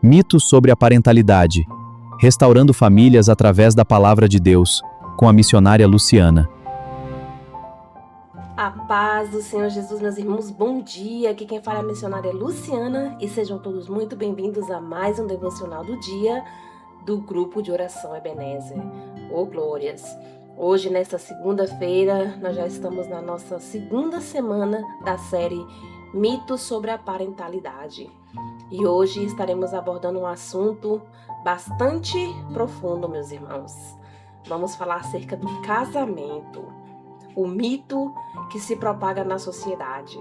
Mitos sobre a parentalidade. Restaurando famílias através da palavra de Deus, com a missionária Luciana. A paz do Senhor Jesus, meus irmãos, bom dia. Aqui quem fala é a missionária Luciana e sejam todos muito bem-vindos a mais um devocional do dia do grupo de oração Ebenezer. Ô glórias! Hoje, nesta segunda-feira, nós já estamos na nossa segunda semana da série Mitos sobre a Parentalidade. E hoje estaremos abordando um assunto bastante profundo, meus irmãos. Vamos falar acerca do casamento, o mito que se propaga na sociedade.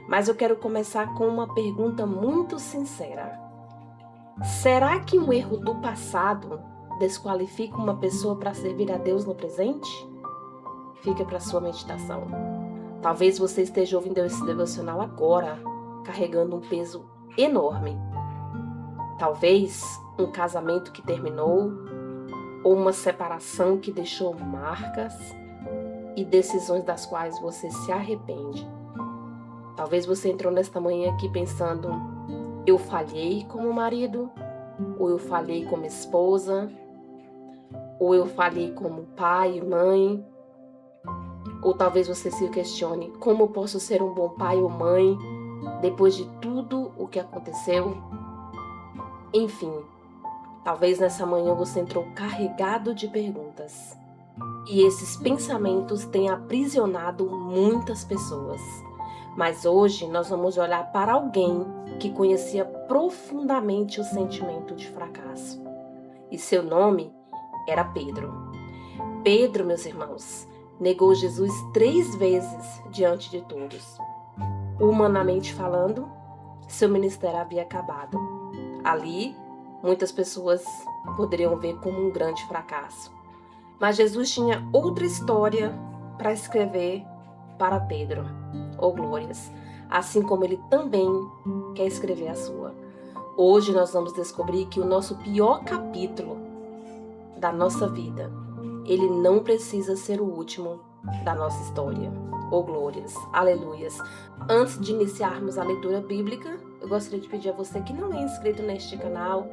Mas eu quero começar com uma pergunta muito sincera. Será que um erro do passado desqualifica uma pessoa para servir a Deus no presente? Fica para sua meditação. Talvez você esteja ouvindo esse devocional agora, carregando um peso enorme. Talvez um casamento que terminou, ou uma separação que deixou marcas e decisões das quais você se arrepende. Talvez você entrou nesta manhã aqui pensando: eu falhei como marido, ou eu falhei como esposa, ou eu falhei como pai e mãe. Ou talvez você se questione: como eu posso ser um bom pai ou mãe depois de tudo o que aconteceu? Enfim, talvez nessa manhã você entrou carregado de perguntas. E esses pensamentos têm aprisionado muitas pessoas. Mas hoje nós vamos olhar para alguém que conhecia profundamente o sentimento de fracasso. E seu nome era Pedro. Pedro, meus irmãos, negou Jesus 3 vezes diante de todos. Humanamente falando, seu ministério havia acabado. Ali, muitas pessoas poderiam ver como um grande fracasso. Mas Jesus tinha outra história para escrever para Pedro. Oh glórias! Assim como ele também quer escrever a sua. Hoje nós vamos descobrir que o nosso pior capítulo da nossa vida, ele não precisa ser o último da nossa história. Oh glórias! Aleluias! Antes de iniciarmos a leitura bíblica, eu gostaria de pedir a você que não é inscrito neste canal,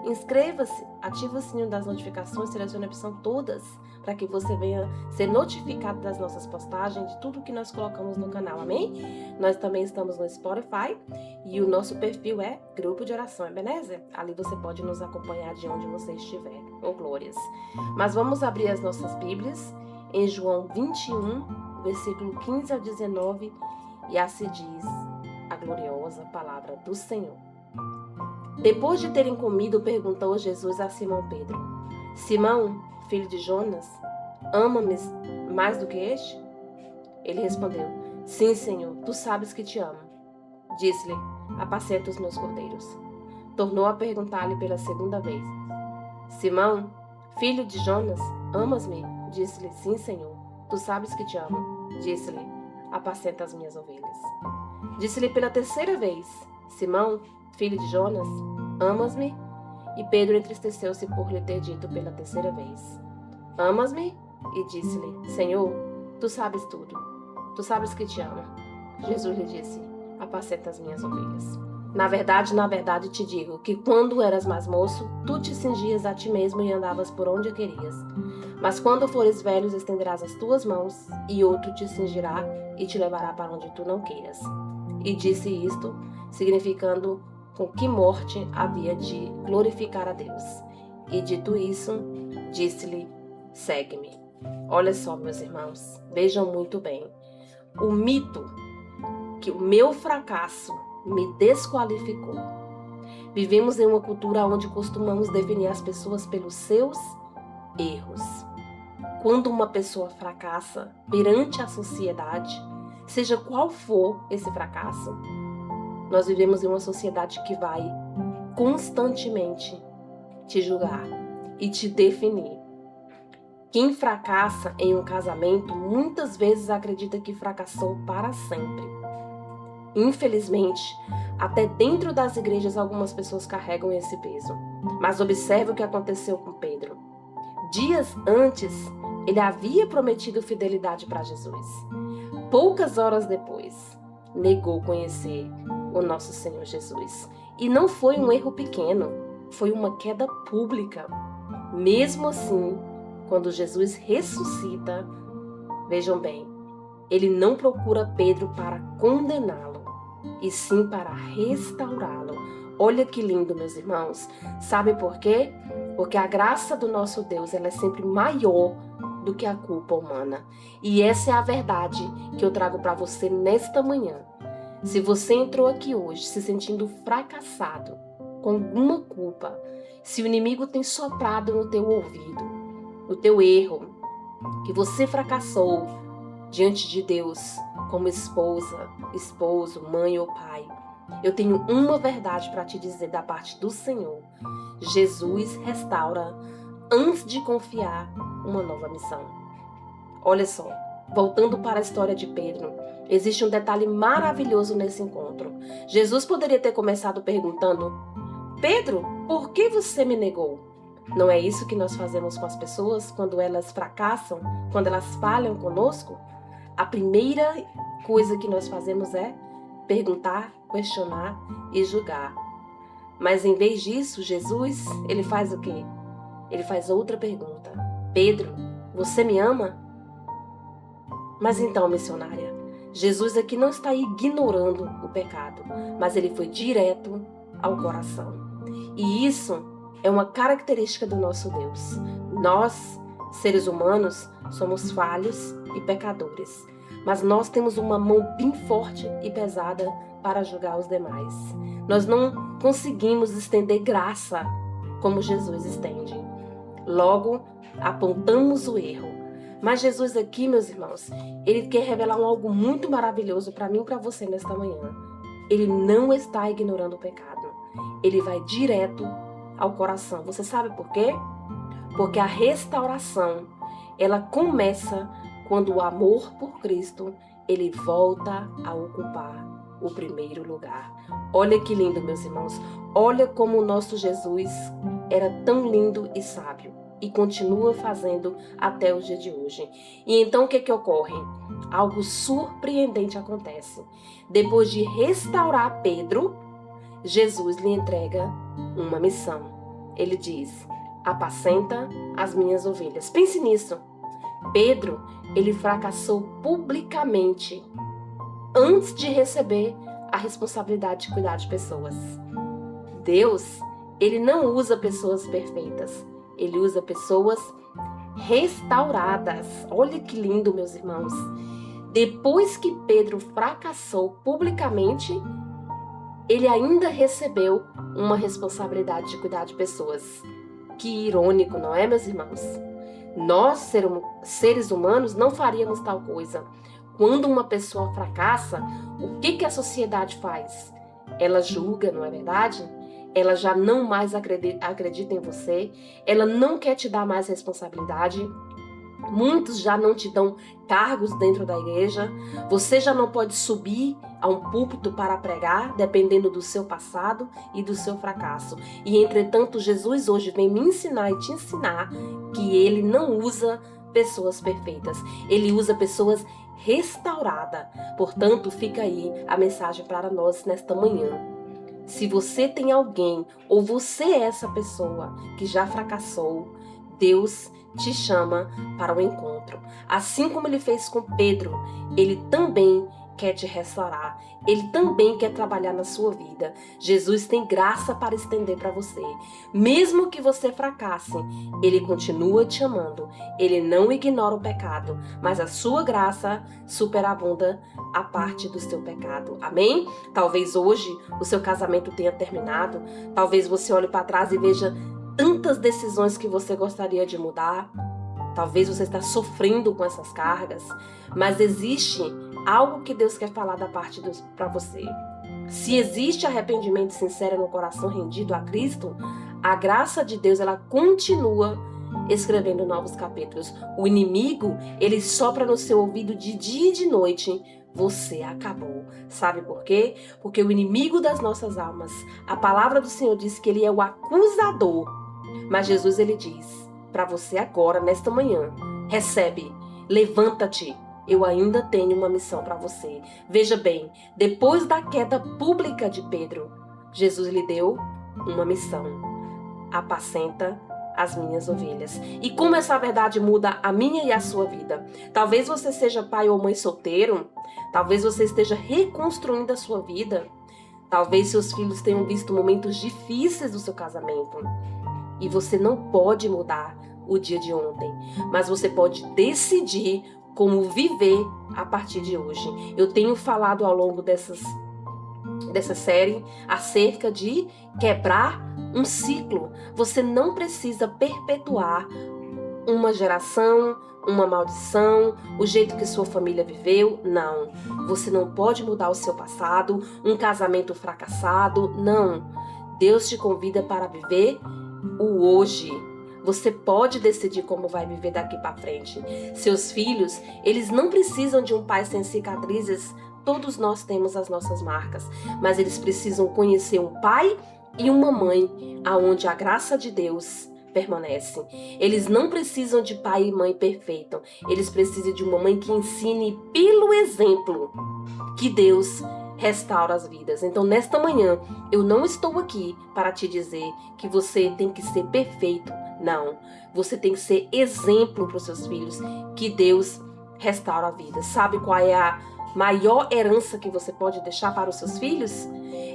inscreva-se, ative o sininho das notificações, selecione a opção todas, para que você venha ser notificado das nossas postagens, de tudo que nós colocamos no canal, amém? Nós também estamos no Spotify e o nosso perfil é Grupo de Oração Ebenezer. Ali você pode nos acompanhar de onde você estiver, oh glórias! Mas vamos abrir as nossas Bíblias em João 21, versículo 15 ao 19, e assim diz a gloriosa palavra do Senhor. Depois de terem comido, perguntou Jesus a Simão Pedro: Simão, filho de Jonas, ama-me mais do que este? Ele respondeu: Sim, Senhor, tu sabes que te amo. Disse-lhe: Apacenta os meus cordeiros. Tornou a perguntar-lhe pela segunda vez: Simão, filho de Jonas, amas-me? Disse-lhe: Sim, Senhor, tu sabes que te amo. Disse-lhe: Apacenta as minhas ovelhas. Disse-lhe pela terceira vez: Simão, filho de Jonas, amas-me? E Pedro entristeceu-se por lhe ter dito pela terceira vez: Amas-me? E disse-lhe: Senhor, tu sabes tudo. Tu sabes que te amo. Jesus lhe disse: Apacenta as minhas ovelhas. Na verdade te digo que quando eras mais moço, tu te cingias a ti mesmo e andavas por onde querias. Mas quando fores velho, estenderás as tuas mãos, e outro te cingirá e te levará para onde tu não queiras. E disse isto, significando com que morte havia de glorificar a Deus. E dito isso, disse-lhe: Segue-me. Olha só, meus irmãos, vejam muito bem. O mito que o meu fracasso me desqualificou. Vivemos em uma cultura onde costumamos definir as pessoas pelos seus erros. Quando uma pessoa fracassa perante a sociedade, seja qual for esse fracasso, nós vivemos em uma sociedade que vai constantemente te julgar e te definir. Quem fracassa em um casamento muitas vezes acredita que fracassou para sempre. Infelizmente, até dentro das igrejas algumas pessoas carregam esse peso. Mas observe o que aconteceu com Pedro. Dias antes, ele havia prometido fidelidade para Jesus. Poucas horas depois, negou conhecer o nosso Senhor Jesus. E não foi um erro pequeno. foi uma queda pública. Mesmo assim, quando Jesus ressuscita, vejam bem, ele não procura Pedro para condená-lo, e sim para restaurá-lo. Olha que lindo, meus irmãos. Sabe por quê? Porque a graça do nosso Deus, ela é sempre maior do que a culpa humana. E essa é a verdade que eu trago para você nesta manhã. Se você entrou aqui hoje se sentindo fracassado, com alguma culpa, se o inimigo tem soprado no teu ouvido, o teu erro, que você fracassou diante de Deus como esposa, esposo, mãe ou pai, eu tenho uma verdade para te dizer da parte do Senhor. Jesus restaura antes de confiar uma nova missão. Olha só, voltando para a história de Pedro, existe um detalhe maravilhoso nesse encontro. Jesus poderia ter começado perguntando: Pedro, por que você me negou? Não é isso que nós fazemos com as pessoas quando elas fracassam, quando elas falham conosco? A primeira coisa que nós fazemos é perguntar, questionar e julgar. Mas em vez disso, Jesus, ele faz o quê? Ele faz outra pergunta. Pedro, você me ama? Mas então, missionária, Jesus aqui não está ignorando o pecado, mas ele foi direto ao coração. E isso é uma característica do nosso Deus. Nós, seres humanos, somos falhos e pecadores, mas nós temos uma mão bem forte e pesada para julgar os demais. Nós não conseguimos estender graça como Jesus estende. Logo, apontamos o erro. Mas Jesus aqui, meus irmãos, ele quer revelar algo muito maravilhoso para mim e para você nesta manhã. Ele não está ignorando o pecado. Ele vai direto ao coração. Você sabe por quê? Porque a restauração, ela começa quando o amor por Cristo, ele volta a ocupar o primeiro lugar. Olha que lindo, meus irmãos. Olha como o nosso Jesus era tão lindo e sábio e continua fazendo até o dia de hoje. E então o que ocorre? Algo surpreendente acontece. Depois de restaurar Pedro, Jesus lhe entrega uma missão. Ele diz: apacenta as minhas ovelhas. Pense nisso. Pedro, ele fracassou publicamente antes de receber a responsabilidade de cuidar de pessoas. Deus, ele não usa pessoas perfeitas. Ele usa pessoas restauradas. Olha que lindo, meus irmãos. Depois que Pedro fracassou publicamente, ele ainda recebeu uma responsabilidade de cuidar de pessoas. Que irônico, não é, meus irmãos? Nós, seres humanos, não faríamos tal coisa. Quando uma pessoa fracassa, o que a sociedade faz? Ela julga, não é verdade? Ela já não mais acredita em você, ela não quer te dar mais responsabilidade. Muitos já não te dão cargos dentro da igreja, você já não pode subir a um púlpito para pregar, dependendo do seu passado e do seu fracasso. E entretanto, Jesus hoje vem me ensinar e te ensinar que ele não usa pessoas perfeitas, ele usa pessoas restauradas. Portanto, fica aí a mensagem para nós nesta manhã. Se você tem alguém, ou você é essa pessoa que já fracassou, Deus te chama para o encontro. Assim como ele fez com Pedro, ele também quer te restaurar. Ele também quer trabalhar na sua vida. Jesus tem graça para estender para você. Mesmo que você fracasse, ele continua te amando. Ele não ignora o pecado, mas a sua graça superabunda a parte do seu pecado. Amém? Talvez hoje o seu casamento tenha terminado. Talvez você olhe para trás e veja tantas decisões que você gostaria de mudar. Talvez você está sofrendo com essas cargas, mas existe algo que Deus quer falar da parte de Deus para você. Se existe arrependimento sincero no coração rendido a Cristo, a graça de Deus, ela continua escrevendo novos capítulos. O inimigo, ele sopra no seu ouvido de dia e de noite: você acabou. Sabe por quê? Porque o inimigo das nossas almas, a palavra do Senhor diz que ele é o acusador. Mas Jesus, ele diz para você agora, nesta manhã: recebe, levanta-te, eu ainda tenho uma missão para você. Veja bem, depois da queda pública de Pedro, Jesus lhe deu uma missão. apacenta as minhas ovelhas. E como essa verdade muda a minha e a sua vida? Talvez você seja pai ou mãe solteiro, talvez você esteja reconstruindo a sua vida, talvez seus filhos tenham visto momentos difíceis do seu casamento. E você não pode mudar o dia de ontem, mas você pode decidir como viver a partir de hoje. Eu tenho falado ao longo dessa série acerca de quebrar um ciclo. Você não precisa perpetuar uma geração, uma maldição, o jeito que sua família viveu. Não. Você não pode mudar o seu passado, um casamento fracassado. Não. Deus te convida para viver o hoje. Você pode decidir como vai viver daqui para frente. Seus filhos, eles não precisam de um pai sem cicatrizes. Todos nós temos as nossas marcas, mas eles precisam conhecer um pai e uma mãe, aonde a graça de Deus permanece. Eles não precisam de pai e mãe perfeito. Eles precisam de uma mãe que ensine pelo exemplo que Deus restaura as vidas. Então, nesta manhã, eu não estou aqui para te dizer que você tem que ser perfeito. Não. Você tem que ser exemplo para os seus filhos que Deus restaura a vida. Sabe qual é a maior herança que você pode deixar para os seus filhos?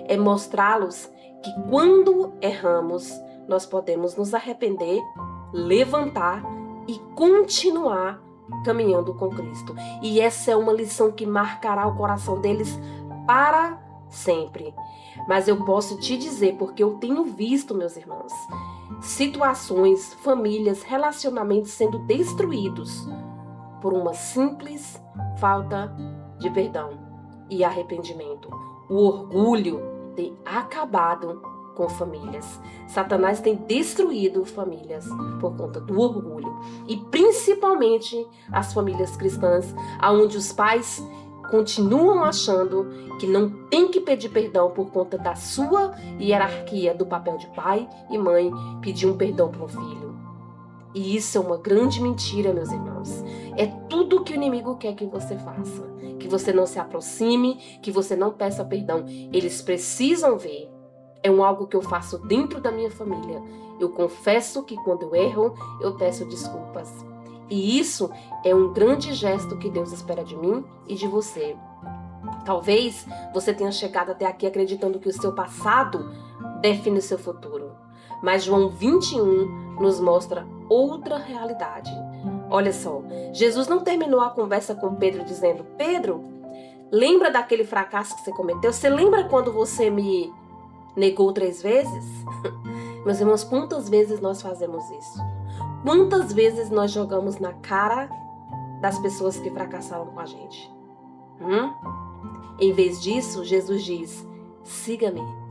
É mostrá-los que quando erramos, nós podemos nos arrepender, levantar e continuar caminhando com Cristo. E essa é uma lição que marcará o coração deles para sempre. Mas eu posso te dizer, porque eu tenho visto, meus irmãos, situações, famílias, relacionamentos sendo destruídos por uma simples falta de perdão e arrependimento. O orgulho tem acabado com famílias. Satanás tem destruído famílias por conta do orgulho. E principalmente as famílias cristãs, onde os pais continuam achando que não tem que pedir perdão por conta da sua hierarquia do papel de pai e mãe, pedir um perdão para um filho. E isso é uma grande mentira, meus irmãos. É tudo que o inimigo quer que você faça. Que você não se aproxime, que você não peça perdão. Eles precisam ver. É algo que eu faço dentro da minha família. Eu confesso que quando eu erro, eu peço desculpas. E isso é um grande gesto que Deus espera de mim e de você. Talvez você tenha chegado até aqui acreditando que o seu passado define o seu futuro. Mas João 21 nos mostra outra realidade. Olha só, Jesus não terminou a conversa com Pedro dizendo: Pedro, lembra daquele fracasso que você cometeu? Você lembra quando você me negou 3 vezes? Meus irmãos, quantas vezes nós fazemos isso? Quantas vezes nós jogamos na cara das pessoas que fracassaram com a gente? Em vez disso, Jesus diz: siga-me.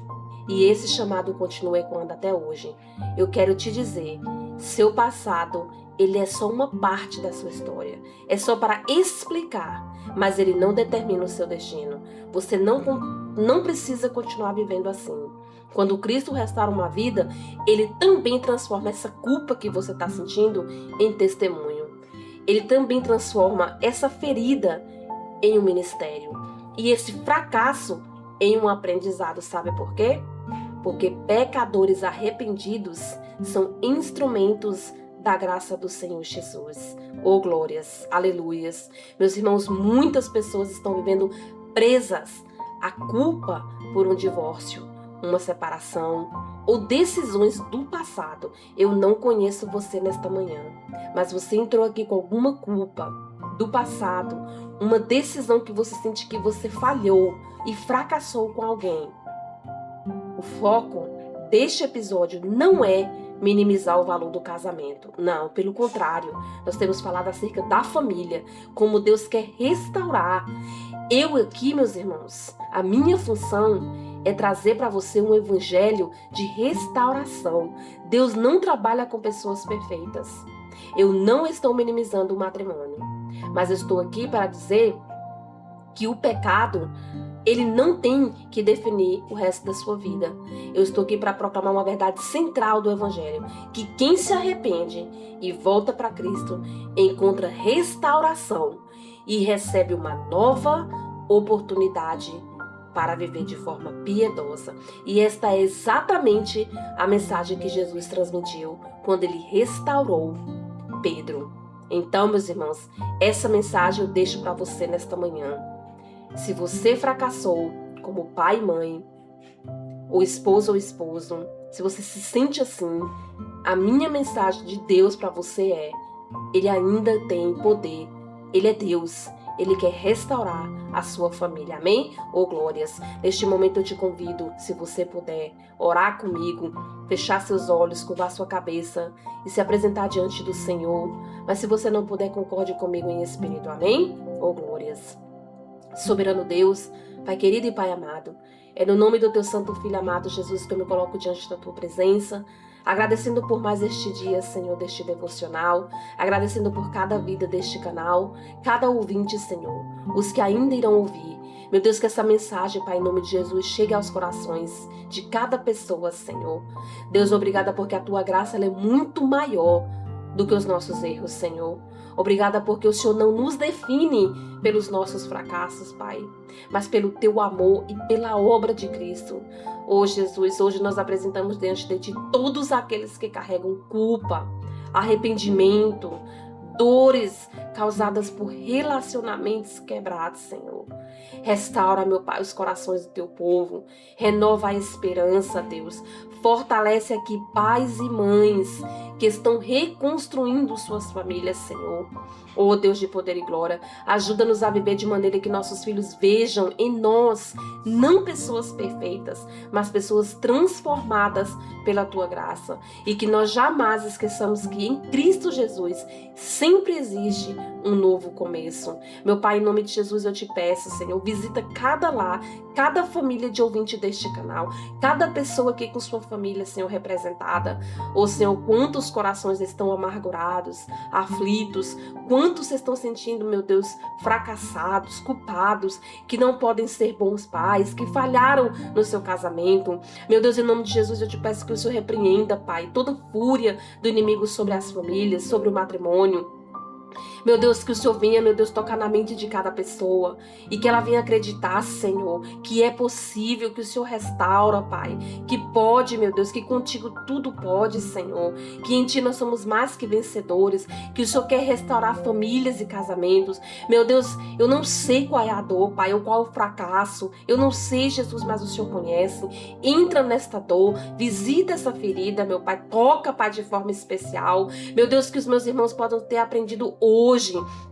E esse chamado continua ecoando até hoje. Eu quero te dizer, seu passado, ele é só uma parte da sua história. É só para explicar, mas ele não determina o seu destino. Você não precisa continuar vivendo assim. Quando Cristo restaura uma vida, ele também transforma essa culpa que você está sentindo em testemunho. Ele também transforma essa ferida em um ministério. E esse fracasso em um aprendizado. Sabe por quê? Porque pecadores arrependidos são instrumentos da graça do Senhor Jesus. Oh, glórias, aleluias. Meus irmãos, muitas pessoas estão vivendo presas à culpa por um divórcio, uma separação ou decisões do passado. Eu não conheço você nesta manhã, mas você entrou aqui com alguma culpa do passado, uma decisão que você sente que você falhou e fracassou com alguém. O foco deste episódio não é minimizar o valor do casamento. Não, pelo contrário. Nós temos falado acerca da família, como Deus quer restaurar. Eu aqui, meus irmãos, a minha função é trazer para você um evangelho de restauração. Deus não trabalha com pessoas perfeitas. Eu não estou minimizando o matrimônio, mas eu estou aqui para dizer que o pecado, ele não tem que definir o resto da sua vida. Eu estou aqui para proclamar uma verdade central do Evangelho, que quem se arrepende e volta para Cristo encontra restauração e recebe uma nova oportunidade para viver de forma piedosa. E esta é exatamente a mensagem que Jesus transmitiu quando ele restaurou Pedro. Então, meus irmãos, essa mensagem eu deixo para você nesta manhã. Se você fracassou como pai e mãe, ou esposa ou esposo, se você se sente assim, a minha mensagem de Deus para você é: Ele ainda tem poder, Ele é Deus, Ele quer restaurar a sua família, amém? Oh, glórias! Neste momento eu te convido, se você puder, orar comigo, fechar seus olhos, curvar sua cabeça e se apresentar diante do Senhor. Mas se você não puder, concorde comigo em espírito, amém? Oh, glórias! Soberano Deus, Pai querido e Pai amado, é no nome do teu santo Filho amado, Jesus, que eu me coloco diante da tua presença, agradecendo por mais este dia, Senhor, deste devocional, agradecendo por cada vida deste canal, cada ouvinte, Senhor, os que ainda irão ouvir. Meu Deus, que essa mensagem, Pai, em nome de Jesus, chegue aos corações de cada pessoa, Senhor. Deus, obrigada porque a tua graça ela é muito maior do que os nossos erros, Senhor. Obrigada porque o Senhor não nos define pelos nossos fracassos, Pai, mas pelo teu amor e pela obra de Cristo. Oh, Jesus, hoje nós apresentamos diante de ti todos aqueles que carregam culpa, arrependimento, dores causadas por relacionamentos quebrados, Senhor. Restaura, meu Pai, os corações do teu povo. Renova a esperança, Deus. Fortalece aqui pais e mães que estão reconstruindo suas famílias, Senhor. Oh, Deus de poder e glória, ajuda-nos a viver de maneira que nossos filhos vejam em nós não pessoas perfeitas, mas pessoas transformadas pela tua graça. E que nós jamais esqueçamos que em Cristo Jesus sempre existe um novo começo. Meu Pai, em nome de Jesus eu te peço, Senhor, visita cada lar, cada família de ouvinte deste canal, cada pessoa aqui com sua família, Senhor, representada. Oh, Senhor, quantos corações estão amargurados, aflitos, quantos estão sentindo, meu Deus, fracassados, culpados, que não podem ser bons pais, que falharam no seu casamento. Meu Deus, em nome de Jesus, eu te peço que o Senhor repreenda, Pai, toda fúria do inimigo sobre as famílias, sobre o matrimônio. Meu Deus, que o Senhor venha, meu Deus, tocar na mente de cada pessoa e que ela venha acreditar, Senhor, que é possível, que o Senhor restaura, Pai, que pode, meu Deus, que contigo tudo pode, Senhor, que em Ti nós somos mais que vencedores, que o Senhor quer restaurar famílias e casamentos. Meu Deus, eu não sei qual é a dor, Pai, ou qual é o fracasso, eu não sei, Jesus, mas o Senhor conhece. Entra nesta dor, visita essa ferida, meu Pai, toca, Pai, de forma especial. Meu Deus, que os meus irmãos possam ter aprendido hoje,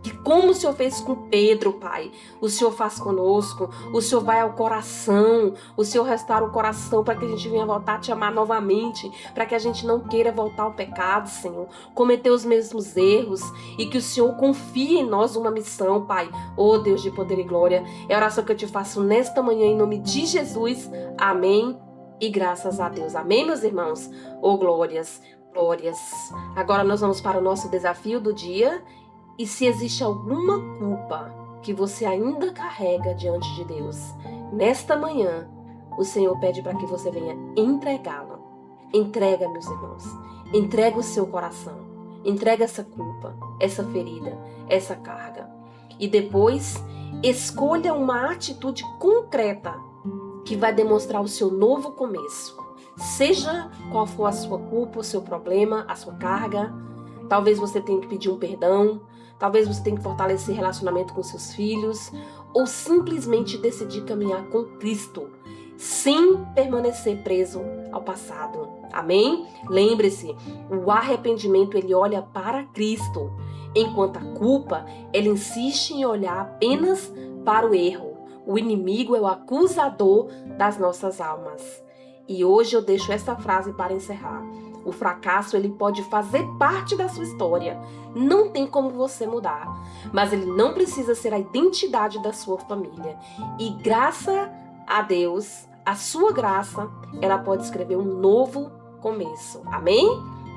que como o Senhor fez com Pedro, Pai, o Senhor faz conosco, o Senhor vai ao coração, o Senhor restaura o coração para que a gente venha voltar a te amar novamente, para que a gente não queira voltar ao pecado, Senhor, cometer os mesmos erros e que o Senhor confie em nós uma missão, Pai. Oh, Deus de poder e glória, é a oração que eu te faço nesta manhã em nome de Jesus, amém e graças a Deus, amém, meus irmãos. Oh, glórias, glórias. Agora nós vamos para o nosso desafio do dia. E se existe alguma culpa que você ainda carrega diante de Deus, nesta manhã, o Senhor pede para que você venha entregá-la. Entrega, meus irmãos. Entrega o seu coração. Entrega essa culpa, essa ferida, essa carga. E depois, escolha uma atitude concreta que vai demonstrar o seu novo começo. Seja qual for a sua culpa, o seu problema, a sua carga. Talvez você tenha que pedir um perdão. Talvez você tenha que fortalecer relacionamento com seus filhos ou simplesmente decidir caminhar com Cristo, sem permanecer preso ao passado. Amém? Lembre-se, o arrependimento ele olha para Cristo, enquanto a culpa ela insiste em olhar apenas para o erro. O inimigo é o acusador das nossas almas. E hoje eu deixo essa frase para encerrar. O fracasso ele pode fazer parte da sua história, não tem como você mudar, mas ele não precisa ser a identidade da sua família. E graças a Deus, a sua graça, ela pode escrever um novo começo. Amém?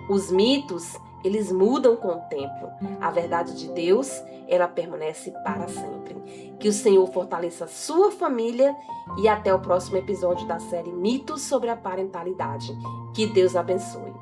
Os mitos, eles mudam com o tempo. A verdade de Deus, ela permanece para sempre. Que o Senhor fortaleça a sua família e até o próximo episódio da série Mitos sobre a Parentalidade. Que Deus abençoe.